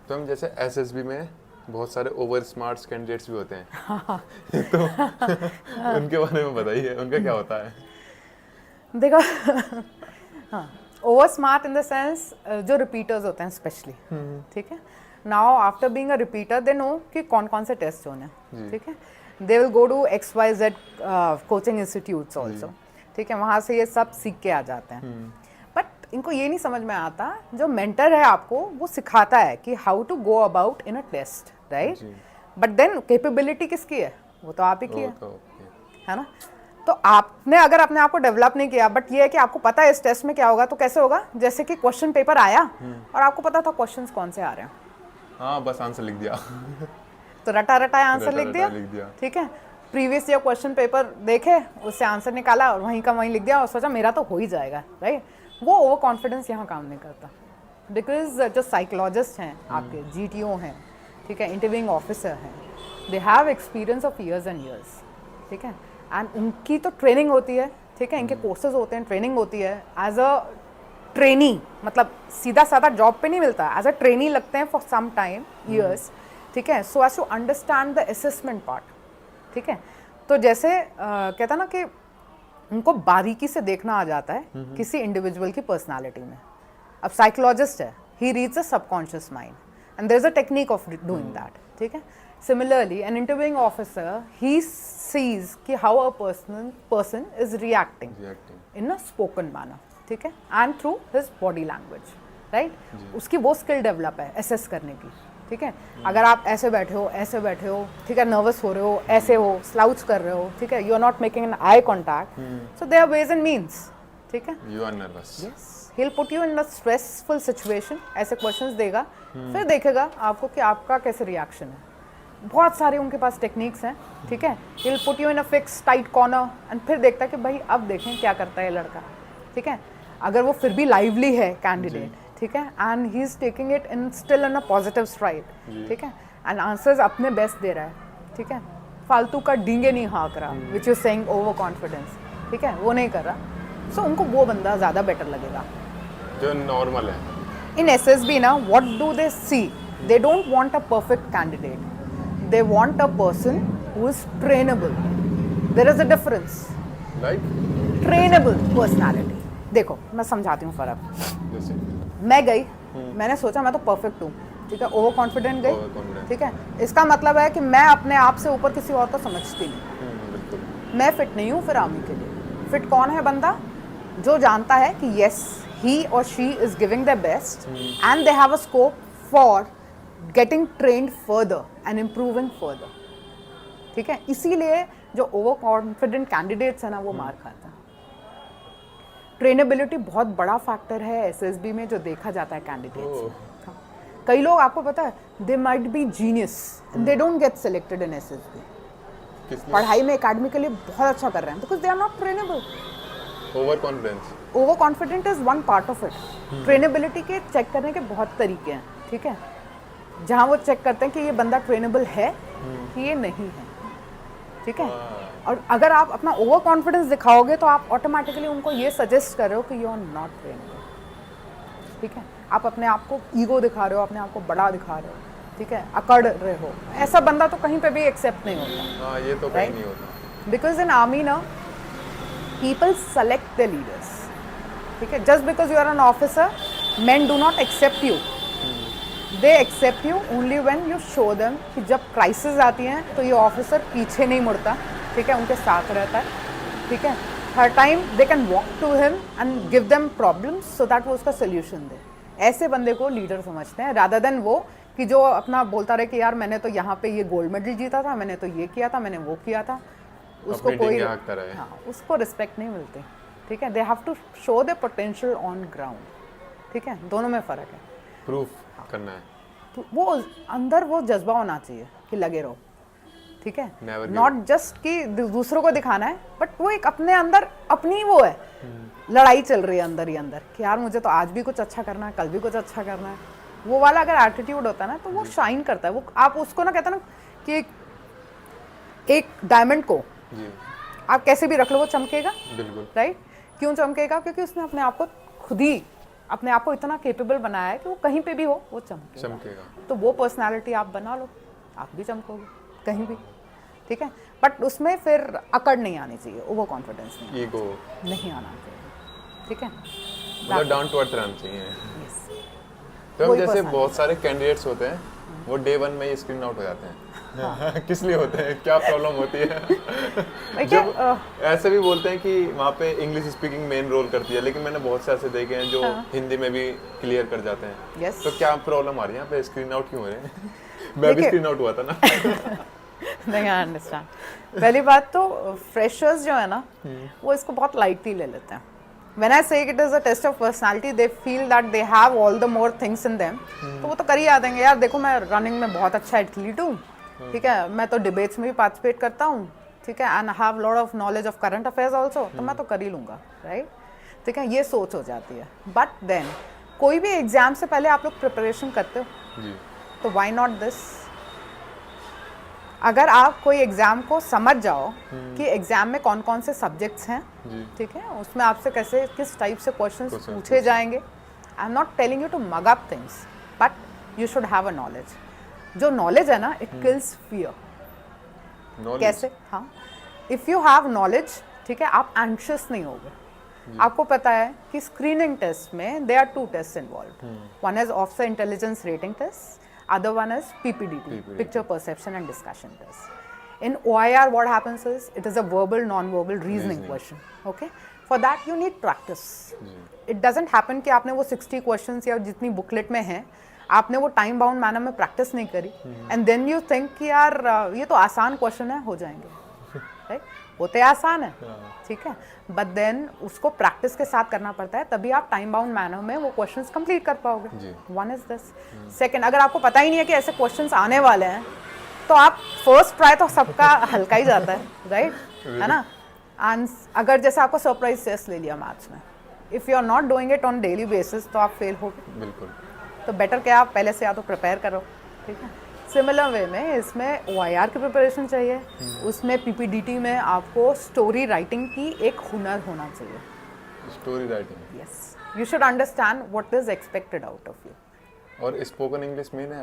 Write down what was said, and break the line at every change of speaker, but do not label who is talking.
तो हम जैसे एसएसबी में बहुत सारे ओवर स्मार्ट कैंडिडेट्स भी होते हैं तो उनके बारे में बताइए, उनका क्या होता है?
देखो हाँ, over smart in the sense जो रिपीटर्स होते हैं स्पेशली, ठीक है। Now after being a repeater they know कि कौन कौन से टेस्ट होने हैं, ठीक है। They will go to XYZ coaching institutes also, ठीक है। वहाँ से ये सब सीख के आ जाते हैं। बट इनको ये नहीं समझ में आता, जो मेंटर है आपको वो सिखाता है कि how to go about in a test, right. But then capability किसकी है? वो तो आप ही की है ना। तो आपने अगर अपने आप को डेवलप नहीं किया, बट ये है कि आपको पता है इस टेस्ट में क्या होगा, तो कैसे होगा? जैसे कि क्वेश्चन पेपर आया और आपको पता था क्वेश्चंस कौन से आ रहे हैं,
हाँ बस आंसर लिख दिया
तो रटा रटा आंसर लिख दिया, ठीक है। प्रीवियस ईयर क्वेश्चन पेपर देखे, उससे आंसर निकाला और वहीं का वहीं लिख दिया और सोचा मेरा तो हो ही जाएगा, राइट। वो ओवर कॉन्फिडेंस यहाँ काम नहीं करता, बिकॉज जो साइकोलॉजिस्ट हैं आपके, GTO हैं, ठीक है, इंटरव्यूइंग ऑफिसर हैं, they have experience of years and years, ठीक है। एंड उनकी तो ट्रेनिंग होती है, ठीक है, इनके कोर्सेज होते हैं, ट्रेनिंग होती है। एज अ ट्रेनी, मतलब सीधा साधा जॉब पे नहीं मिलता, एज अ ट्रेनी लगते हैं फॉर सम टाइम, ईयर्स, ठीक है, so as to understand the assessment part, ठीक है। तो जैसे कहता ना कि उनको बारीकी से देखना आ जाता है किसी इंडिविजुअल की पर्सनालिटी में। अब साइकोलॉजिस्ट है, he reads the subconscious mind and there is a technique of doing that, ठीक है। Similarly, an interviewing officer, he sees कि how a person is reacting in a spoken manner, ठीक है, and through his body language, right? उसकी वो skill develop है assess करने की, ठीक है। अगर आप ऐसे बैठे हो, ठीक है, nervous हो रहे हो, ऐसे हो, slouch कर रहे हो, ठीक है, you are not making an eye contact, so there are ways and means, ठीक है।
You are nervous.
Yes. He'll put you in a stressful situation, ऐसे questions देगा, फिर देखेगा आपको कि आपका कैसे reaction है। बहुत सारे उनके पास टेक्निक्स हैं, ठीक है। He'll put you in a fixed tight corner and फिर देखता है कि भाई अब देखें क्या करता है ये लड़का, ठीक है। अगर वो फिर भी लाइवली है कैंडिडेट, ठीक है, and he is taking it in still in a positive STRIDE, ठीक है, एंड आंसर्स अपने बेस्ट दे रहा है, ठीक है, फालतू का डींगे नहीं हाँक रहा, which is saying over confidence, ठीक है, वो नहीं कर रहा। सो उनको वो बंदा ज़्यादा बेटर लगेगा
जो नॉर्मल है।
इन SSB ना, what do they see? They don't want a perfect candidate, they want a person who is trainable. There is a difference.
Like?
Trainable personality. देखो मैं समझाती हूँ फर्क।
जैसे
मैं गई, मैंने सोचा मैं तो परफेक्ट हूँ, ठीक है, ओवर कॉन्फिडेंट गई, ठीक है। इसका मतलब है कि मैं अपने आप से ऊपर किसी और को समझती नहीं, मैं फिट नहीं हूँ फिर आर्मी के लिए। फिट कौन है बंदा? जो जानता है कि yes, he or she is giving their best and they have a scope for getting trained further and improving further, ठीक है। इसीलिए जो ओवर कॉन्फिडेंट कैंडिडेट्स है ना, वो मार खाते हैं। ट्रेनेबिलिटी बहुत बड़ा फैक्टर है SSB में जो देखा जाता है कैंडिडेट्स में। कई लोग, आपको पता है, they might be genius, they don't get selected in SSB। पढ़ाई में एकेडमिकली बहुत अच्छा कर रहे हैं because they are not trainable. Over confident is one part of it. Trainability के चेक करने के बहुत तरीके हैं, ठीक है, जहाँ वो चेक करते हैं कि ये बंदा ट्रेनेबल है कि ये नहीं है, ठीक है। और अगर आप अपना ओवर कॉन्फिडेंस दिखाओगे तो आप ऑटोमेटिकली उनको ये सजेस्ट कर रहे हो कि यू आर नॉट ट्रेनेबल, ठीक है। आप अपने आप को ईगो दिखा रहे हो, अपने आप को बड़ा दिखा रहे हो, ठीक है, अकड़ रहे हो। ऐसा बंदा तो कहीं पे भी एक्सेप्ट नहीं होता,
ये तो कहीं नहीं होता।
बिकॉज इन आर्मी ना, पीपल सेलेक्ट द लीडर्स, ठीक है। Just because you are an officer, men do not accept you, they accept you only when you show them कि जब क्राइसिस आती हैं तो ये ऑफिसर पीछे नहीं मुड़ता, ठीक है, उनके साथ रहता है, ठीक है। हर time they can walk to him and give them problems so that वो उसका सोल्यूशन दे। ऐसे बंदे को लीडर समझते हैं, रादर देन वो कि जो अपना बोलता रहे कि यार मैंने तो यहाँ पे ये गोल्ड मेडल जीता था, मैंने तो ये किया था, मैंने वो किया था। उसको कोई, हाँ, उसको रिस्पेक्ट नहीं मिलती, ठीक है। They have to show the potential on ground, ठीक है। दोनों में फ़र्क है,
प्रूफ करना है,
तो वो अंदर वो जज्बा होना चाहिए कि लगे रहो, ठीक है। नॉट जस्ट कि दूसरों को दिखाना है, बट वो एक अपने अंदर अपनी वो है, लड़ाई चल रही है अंदर ही अंदर कि यार मुझे तो आज भी कुछ अच्छा करना है, कल भी कुछ अच्छा करना है। वो वाला अगर एटीट्यूड होता है ना, तो वो शाइन करता है। वो आप उसको ना, कहते हैं ना कि एक डायमंड को आप कैसे भी रख लो वो चमकेगा,
बिल्कुल,
राइट। क्यों चमकेगा? क्योंकि उसने अपने आप को खुद ही अपने आप को इतना केपेबल बनाया है कि वो कहीं पे भी हो वो चमकेगा।
चमकेगा।
तो वो पर्सनालिटी आप बना लो, आप भी चमकोगे कहीं भी, ठीक है। बट उसमें फिर अकड़ नहीं आनी चाहिए, ओवर कॉन्फिडेंस
ईगो
नहीं आना चाहिए, ठीक है।
मतलब डाउन टू अर्थ रहना चाहिए।
Yes.
तो
वही
जैसे
personality।
बहुत सारे कैंडिडेट्स होते हैं वो डे 1 में ही स्क्रीन आउट हो जाते हैं। किस लिए होते हैं, क्या प्रॉब्लम होती है?
देखिए,
जब ऐसे भी बोलते हैं कि वहाँ पे इंग्लिश स्पीकिंग मेन रोल करती है, लेकिन मैंने बहुत से ऐसे देखे हैं जो हिंदी में भी क्लियर कर जाते हैं।
Yes.
तो क्या प्रॉब्लम आ रही है यहाँ पे, स्क्रीन आउट क्यों हो रहे हैं? मैं भी स्क्रीन आउट हुआ था ना।
नहीं, आई अंडरस्टैंड। पहली बात तो फ्रेशर्स जो है ना वो इसको बहुत लाइटली ले लेते हैं। When I say it is a test of personality, they feel that they have all the more things in them. तो वो तो कर ही आ देंगे, यार देखो मैं रनिंग में बहुत अच्छा एथलीट हूँ, ठीक है, मैं तो डिबेट्स में भी पार्टिसिपेट करता हूँ, ठीक है, and have lot of knowledge of current affairs also, तो मैं तो कर ही लूँगा, राइट, ठीक है, ये सोच हो जाती है। बट देन कोई भी एग्जाम से पहले आप लोग प्रिपरेशन करते हो
जी।
तो व्हाई नॉट दिस? अगर आप कोई एग्जाम को समझ जाओ कि एग्जाम में कौन कौन से सब्जेक्ट्स हैं, ठीक है, उसमें आपसे कैसे किस टाइप से क्वेश्चंस पूछे जाएंगे। I am not telling you to mug up things, but you should have a knowledge. जो नॉलेज है ना, इट किल्स फियर। कैसे? हाँ, इफ यू हैव नॉलेज, ठीक है, आप एंशियस नहीं होगे। आपको पता है कि स्क्रीनिंग टेस्ट में there are 2 test involve, one is officer intelligence rating test, other one is PPDT, picture perception and discussion test. In OIR what happens is it is a verbal non-verbal reasoning question, okay? For that you need practice. It doesn't happen कि आपने वो 60 questions या जितनी booklet में है आपने वो time bound manner में प्रैक्टिस नहीं करी एंड देन यू थिंक कि यार ये तो आसान क्वेश्चन है, हो जाएंगे, राइट? होते आसान है, ठीक है, बट देन उसको प्रैक्टिस के साथ करना पड़ता है, तभी आप टाइम बाउंड मैनर में वो क्वेश्चंस कंप्लीट कर पाओगे। One is this. सेकंड, अगर आपको पता ही नहीं है कि ऐसे क्वेश्चंस आने वाले हैं तो आप फर्स्ट ट्राई तो सबका हल्का ही जाता है, राइट, है ना। एंड अगर जैसे आपको सरप्राइज टेस्ट ले लिया मैथ्स में, if you are not doing it on daily basis तो आप फेल हो गए।
बिल्कुल।
तो बेटर क्या, आप पहले से या तो प्रिपेयर करो, ठीक है। सिमिलर वे में इसमें OIR की प्रिपरेशन चाहिए, उसमें PPDT में आपको स्टोरी राइटिंग की एक हुनर होना चाहिए।
Story writing,
yes, you should understand what is expected out of you.
और स्पोकन इंग्लिश में ना